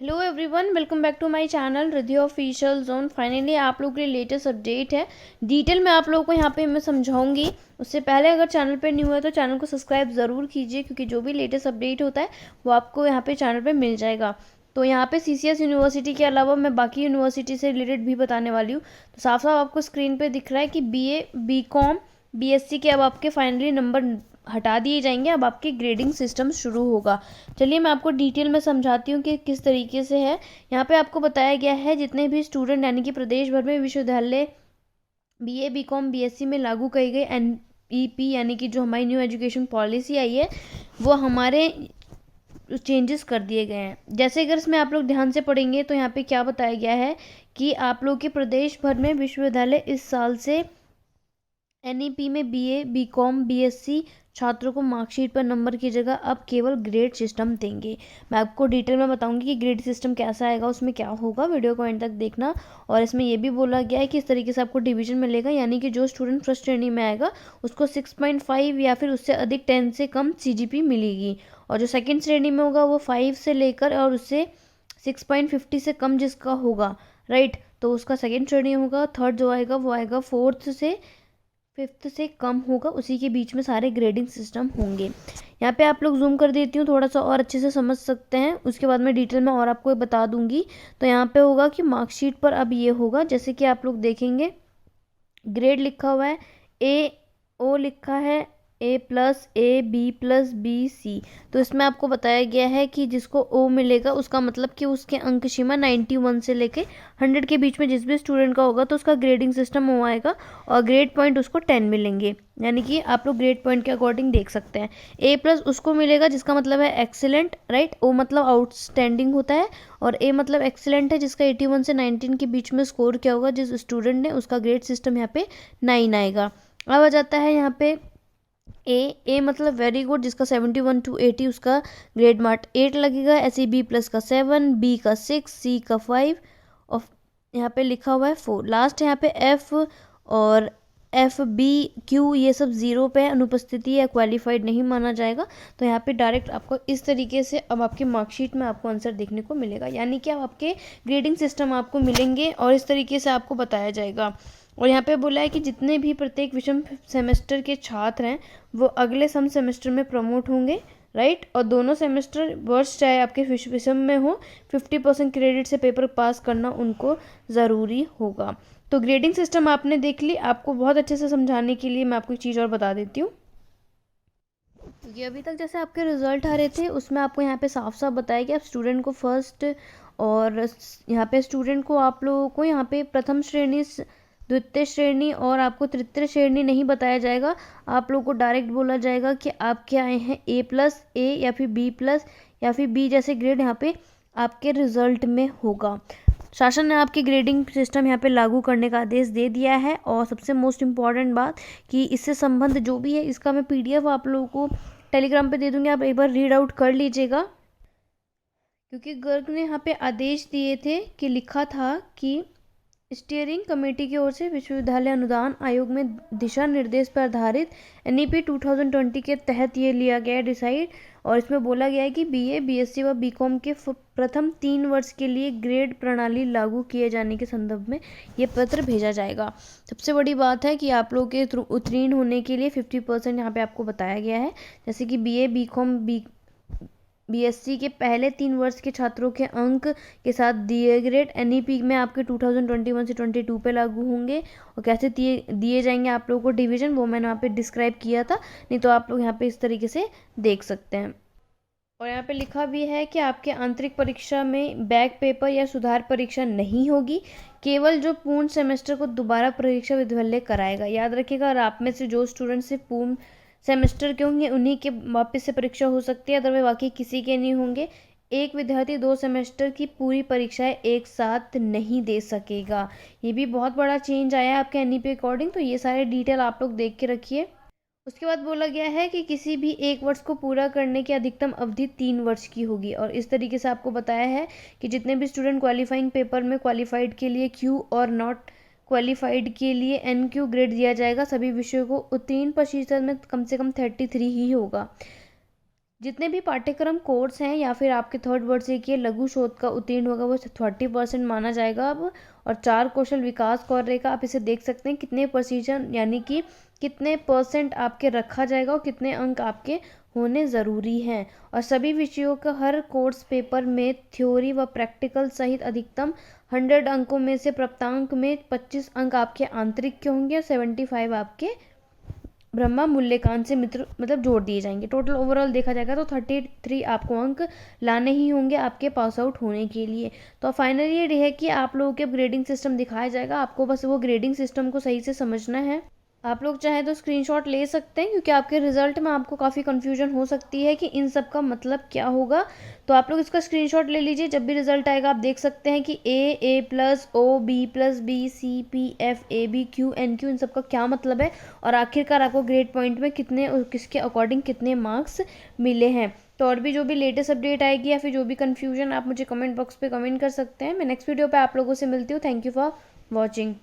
Hello everyone, welcome back to my channel Riddhi official zone. Finally आप लोगों के लिए लेटेस्ट अपडेट है। डिटेल में आप लोगों को यहाँ पे मैं समझाऊंगी। उससे पहले अगर चैनल पे न्यू है तो चैनल को सब्सक्राइब ज़रूर कीजिए, क्योंकि जो भी लेटेस्ट अपडेट होता है वो आपको यहाँ पे चैनल पे मिल जाएगा। तो यहाँ पे सीसीएस यूनिवर्सिटी के अलावा मैं बाकी यूनिवर्सिटी से रिलेटेड भी बताने वाली हूँ। तो साफ साफ आपको स्क्रीन पर दिख रहा है कि BA BCom BSc के अब आपके फाइनली नंबर हटा दिए जाएंगे। अब आपके ग्रेडिंग सिस्टम शुरू होगा। चलिए मैं आपको डिटेल में समझाती हूँ कि किस तरीके से है। यहाँ पे आपको बताया गया है जितने भी स्टूडेंट यानी कि प्रदेश भर में विश्वविद्यालय BA BCom BSc में लागू की गई NEP यानी कि जो हमारी न्यू एजुकेशन पॉलिसी आई है वो हमारे चेंजेस कर दिए गए हैं। जैसे अगर इसमें आप लोग ध्यान से पढ़ेंगे तो यहाँ पे क्या बताया गया है कि आप लोग के प्रदेश भर में विश्वविद्यालय इस साल से NEP में BA BCom BSc छात्रों को मार्कशीट पर नंबर की जगह अब केवल ग्रेड सिस्टम देंगे। मैं आपको डिटेल में बताऊंगी कि ग्रेड सिस्टम कैसा आएगा, उसमें क्या होगा। वीडियो को एंड तक देखना। और इसमें यह भी बोला गया है कि इस तरीके से आपको डिवीजन मिलेगा, यानी कि जो स्टूडेंट फर्स्ट श्रेणी में आएगा उसको 6.5 या फिर उससे अधिक 10 से कम CGP मिलेगी, और जो सेकेंड श्रेणी में होगा वो 5 से लेकर और उससे 6.50 से कम जिसका होगा, राइट, तो उसका सेकेंड श्रेणी होगा। थर्ड जो आएगा वो आएगा फोर्थ से फिफ्थ से कम होगा, उसी के बीच में सारे ग्रेडिंग सिस्टम होंगे। यहाँ पे आप लोग जूम कर देती हूँ थोड़ा सा और अच्छे से समझ सकते हैं। उसके बाद मैं डिटेल में और आपको बता दूंगी। तो यहाँ पे होगा कि मार्कशीट पर अब ये होगा, जैसे कि आप लोग देखेंगे ग्रेड लिखा हुआ है, AO लिखा है, A+A B+B C। तो इसमें आपको बताया गया है कि जिसको O मिलेगा उसका मतलब कि उसके अंक सीमा 91 से लेके 100 के बीच में जिस भी स्टूडेंट का होगा तो उसका ग्रेडिंग सिस्टम वो आएगा, और ग्रेड पॉइंट उसको 10 मिलेंगे। यानी कि आप लोग ग्रेड पॉइंट के अकॉर्डिंग देख सकते हैं। A+ उसको मिलेगा जिसका मतलब है एक्सीलेंट, राइट। O मतलब आउटस्टैंडिंग होता है, और A मतलब एक्सीलेंट है जिसका 81 से 19 के बीच में स्कोर क्या होगा जिस स्टूडेंट ने, उसका ग्रेड सिस्टम यहाँ पे 9 आएगा। अब आ जाता है यहाँ पे ए मतलब वेरी गुड, जिसका 71 to 80 उसका ग्रेड मार्क 8 लगेगा। ऐसे B+ का 7, B का 6, C का 5, और यहाँ पे लिखा हुआ है 4। लास्ट यहाँ पे F और FBQ ये सब 0 पे है, अनुपस्थिति या क्वालिफाइड नहीं माना जाएगा। तो यहाँ पे डायरेक्ट आपको इस तरीके से अब आपकी मार्कशीट में आपको आंसर देखने को मिलेगा, यानी कि अब आपके ग्रेडिंग सिस्टम आपको मिलेंगे और इस तरीके से आपको बताया जाएगा। और यहाँ पे बोला है कि जितने भी प्रत्येक विषम सेमेस्टर के छात्र हैं वो अगले सम सेमेस्टर में प्रमोट होंगे, राइट। और दोनों सेमेस्टर वर्ष चाहे आपके विषम में हो, 50% क्रेडिट से पेपर पास करना उनको ज़रूरी होगा। तो ग्रेडिंग सिस्टम आपने देख ली। आपको बहुत अच्छे से समझाने के लिए मैं आपको एक चीज़ और बता देती हूँ, क्योंकि अभी तक जैसे आपके रिजल्ट आ रहे थे उसमें आपको यहाँ पे साफ साफ बताया कि आप स्टूडेंट को फर्स्ट, और यहाँ पे स्टूडेंट को आप लोगों को यहाँ पे प्रथम श्रेणी, द्वितीय श्रेणी और आपको तृतीय श्रेणी नहीं बताया जाएगा। आप लोगों को डायरेक्ट बोला जाएगा कि आपके आए हैं A+A या फिर B+ या फिर B जैसे ग्रेड यहाँ पे आपके रिजल्ट में होगा। शासन ने आपकी ग्रेडिंग सिस्टम यहाँ पे लागू करने का आदेश दे दिया है। और सबसे मोस्ट इम्पॉर्टेंट बात कि इससे संबंध जो भी है इसका मैं PDF आप लोगों को टेलीग्राम पे दे दूंगी, आप एक बार रीड आउट कर लीजिएगा। क्योंकि गर्ग ने यहाँ पे आदेश दिए थे कि लिखा था कि स्टीयरिंग कमेटी की ओर से विश्वविद्यालय अनुदान आयोग में दिशा निर्देश पर आधारित NEP 2020 के तहत ये लिया गया डिसाइड। और इसमें बोला गया है कि BA BSc व BCom के प्रथम 3 वर्ष के लिए ग्रेड प्रणाली लागू किए जाने के संदर्भ में ये पत्र भेजा जाएगा। सबसे बड़ी बात है कि आप लोग के उत्तीर्ण होने के लिए 50% यहाँ पे आपको बताया गया है। जैसे कि BA BCom BSc के पहले 3 वर्ष के छात्रों के अंक के साथ दिए ग्रेड NEP में आपके 2021 से 22 पे लागू होंगे। और कैसे दिए जाएंगे आप लोगों को डिवीजन, वो मैंने वहाँ पे डिस्क्राइब किया था, नहीं तो आप लोग यहाँ पे इस तरीके से देख सकते हैं। और यहाँ पे लिखा भी है कि आपके आंतरिक परीक्षा में बैक पेपर या सुधार परीक्षा नहीं होगी, केवल जो पूर्ण सेमेस्टर को दोबारा परीक्षा विद्यालय कराएगा। याद रखिएगा, और आप में से जो स्टूडेंट से पूर्ण सेमेस्टर के होंगे उन्हीं के वापस से परीक्षा हो सकती है, अदरवाइज बाकी किसी के नहीं होंगे। एक विद्यार्थी 2 सेमेस्टर की पूरी परीक्षाएं एक साथ नहीं दे सकेगा। ये भी बहुत बड़ा चेंज आया है आपके NEP अकॉर्डिंग। तो ये सारे डिटेल आप लोग देख के रखिए। उसके बाद बोला गया है कि किसी भी एक वर्ष को पूरा करने की अधिकतम अवधि 3 वर्ष की होगी। और इस तरीके से आपको बताया है कि जितने भी स्टूडेंट क्वालिफाइंग पेपर में क्वालिफाइड के लिए Q और नॉट क्वालिफाइड के लिए NQ ग्रेड दिया जाएगा। सभी विषयों को उत्तीर्ण प्रतिशत में कम से कम 33 ही होगा। जितने भी पाठ्यक्रम कोर्स हैं या फिर आपके थर्ड वर्ष से किए लघु शोध का उत्तीर्ण होगा वो 30% माना जाएगा अब। और 4 कौशल विकास कार्य का आप इसे देख सकते हैं कितने प्रतिशत यानी कि कितने परसेंट आपके रखा जाएगा और कितने अंक आपके होने ज़रूरी हैं। और सभी विषयों का हर कोर्स पेपर में थ्योरी व प्रैक्टिकल सहित अधिकतम 100 अंकों में से प्राप्तांक में 25 अंक आपके आंतरिक के होंगे और 75 आपके ब्रह्मा मूल्यांकन से मतलब जोड़ दिए जाएंगे। टोटल ओवरऑल देखा जाएगा तो 33 आपको अंक लाने ही होंगे आपके पास आउट होने के लिए। तो फाइनली ये है कि आप लोगों के ग्रेडिंग सिस्टम दिखाया जाएगा, आपको बस वो ग्रेडिंग सिस्टम को सही से समझना है। आप लोग चाहे तो स्क्रीनशॉट ले सकते हैं क्योंकि आपके रिजल्ट में आपको काफ़ी कन्फ्यूजन हो सकती है कि इन सब का मतलब क्या होगा। तो आप लोग इसका स्क्रीनशॉट ले लीजिए, जब भी रिजल्ट आएगा आप देख सकते हैं कि A plus O B plus B C P F A B Q N Q इन सब का क्या मतलब है और आखिरकार आपको ग्रेड पॉइंट में कितने और किसके अकॉर्डिंग कितने मार्क्स मिले हैं। तो और भी जो भी लेटेस्ट अपडेट आएगी या फिर जो भी कन्फ्यूजन आप मुझे कमेंट बॉक्स पे कमेंट कर सकते हैं। मैं नेक्स्ट वीडियो पे आप लोगों से मिलती हूँ। Thank you for watching.